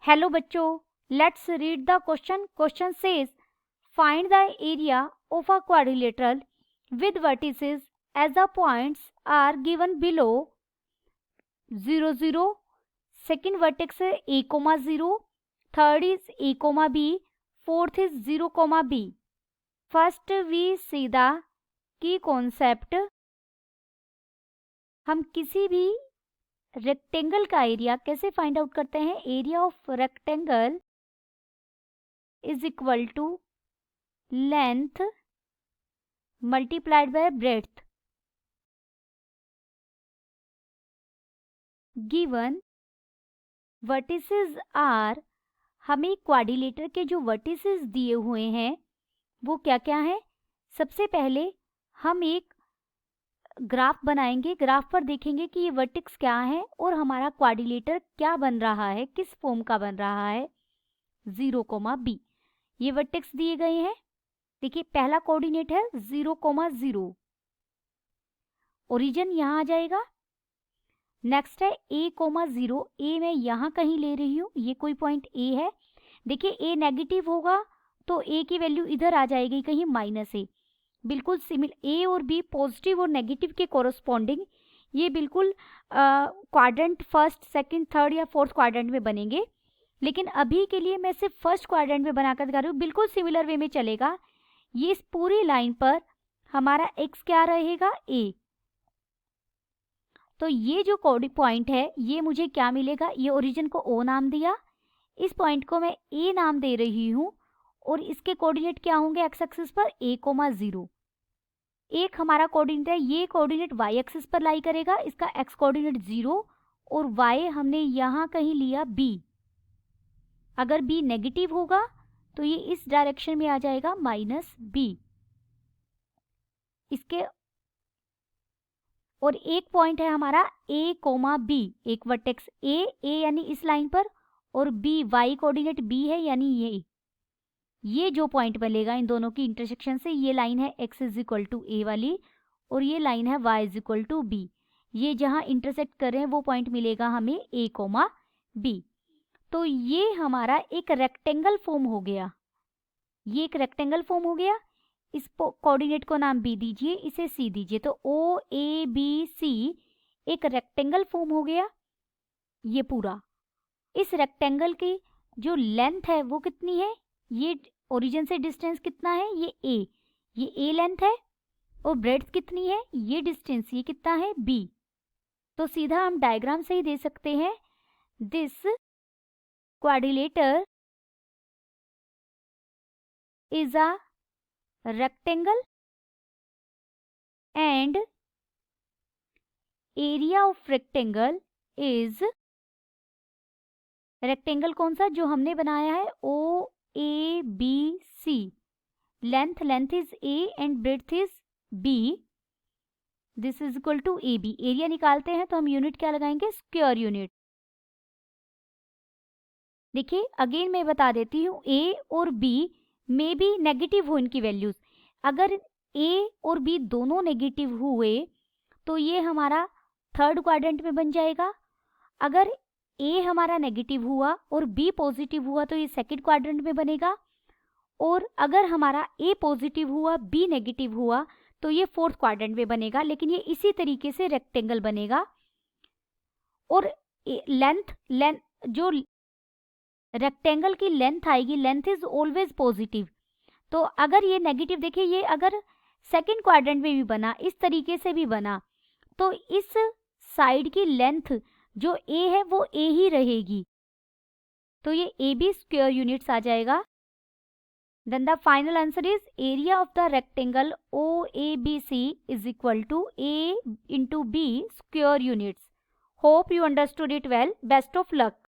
Hello बच्चों, let's read the question. Question says find the area of a quadrilateral with vertices as the points are given below. 0 0, second vertex है a, 0, third is a, b, fourth is 0, b. First we see the key concept. हम किसी भी rectangle का area कैसे find out करते हैं? Area of rectangle is equal to length multiplied by breadth. Given vertices are, हमें quadrilateral के जो वर्टिसेस दिए हुए हैं वो क्या क्या है? सबसे पहले हम एक ग्राफ बनाएंगे. ग्राफ पर देखेंगे कि ये वर्टेक्स क्या है और हमारा क्वाड्रिलेटर क्या बन रहा है, किस फॉर्म का बन रहा है. 0, b ये वर्टेक्स दिए गए हैं. देखिए पहला कोऑर्डिनेट है 0, 0. ओरिजिन यहाँ आ जाएगा. नेक्स्ट है a, 0. a मैं यहाँ कहीं ले रही हूँ, ये कोई पॉइंट a है. देखिए a नेगेटिव होगा तो a की वैल्यू इधर आ जाएगी कहीं -a. बिल्कुल सिमिलर a और b पॉजिटिव और नेगेटिव के कोरोस्पॉन्डिंग ये बिल्कुल क्वाड्रेंट फर्स्ट, सेकंड, थर्ड या फोर्थ क्वाड्रेंट में बनेंगे. लेकिन अभी के लिए मैं सिर्फ फर्स्ट क्वाड्रेंट में बनाकर दिखा रही हूँ. बिल्कुल सिमिलर वे में चलेगा. ये इस पूरी लाइन पर हमारा x क्या रहेगा? a. तो ये जो पॉइंट है ये मुझे क्या मिलेगा? ये ओरिजिन को o नाम दिया, इस पॉइंट को मैं a नाम दे रही हूँ और इसके कोऑर्डिनेट क्या होंगे एक्स एक्सिस पर? a, 0. एक हमारा कोऑर्डिनेट है, ये कोऑर्डिनेट y एक्सिस पर लाई करेगा, इसका x कोऑर्डिनेट 0 और y हमने यहाँ कहीं लिया b. अगर b नेगेटिव होगा तो ये इस डायरेक्शन में आ जाएगा -b. इसके और एक पॉइंट है हमारा a, b. एक वर्टेक्स a यानी इस लाइन पर और b y कोऑर्डिनेट b है यानी ये जो पॉइंट मिलेगा इन दोनों की इंटरसेक्शन से, ये लाइन है x is equal to a वाली और ये लाइन है y is equal to b. ये जहां इंटरसेक्ट कर रहे हैं वो पॉइंट मिलेगा हमें a, b. तो ये हमारा एक रेक्टेंगल फॉर्म हो गया. ये एक रेक्टेंगल फॉर्म हो गया. इस कोऑर्डिनेट को नाम b दीजिए, इसे c दीजिए. तो o a b c एक रेक्टेंगल फॉर्म हो गया ये पूरा. इस रेक्टेंगल की जो लेंथ है वो कितनी है? ये ओरिजिन से डिस्टेंस कितना है? ये a लेंथ है. और ब्रेड्थ कितनी है? ये डिस्टेंस, ये कितना है? b. तो सीधा हम डायग्राम से ही दे सकते हैं. This quadrilateral is a rectangle and area of rectangle is, rectangle कौन सा? जो हमने बनाया है o a b c. Length is a and breadth is b. This is equal to ab. एरिया निकालते हैं तो हम यूनिट क्या लगाएंगे? Square unit. देखिए अगेन मैं बता देती हूँ, a और b में भी नेगेटिव हो इनकी वैल्यूज. अगर a और b दोनों नेगेटिव हुए तो ये हमारा थर्ड क्वाड्रेंट में बन जाएगा. अगर a हमारा नेगेटिव हुआ और b पॉजिटिव हुआ तो ये सेकंड क्वाड्रेंट में बनेगा. और अगर हमारा a पॉजिटिव हुआ, b नेगेटिव हुआ तो ये फोर्थ क्वाड्रेंट में बनेगा. लेकिन ये इसी तरीके से रेक्टेंगल बनेगा. और लेंथ जो रेक्टेंगल की लेंथ आएगी, लेंथ इज ऑलवेज पॉजिटिव. तो अगर ये नेगेटिव, देखिए ये अगर सेकंड क्वाड्रेंट में भी बना, इस तरीके से भी बना, तो इस साइड की लेंथ जो a है वो a ही रहेगी. तो ये ab स्क्वायर यूनिट्स आ जाएगा. Then the final answer is area of the rectangle OABC is equal to a into b square units. Hope you understood it well. Best of luck.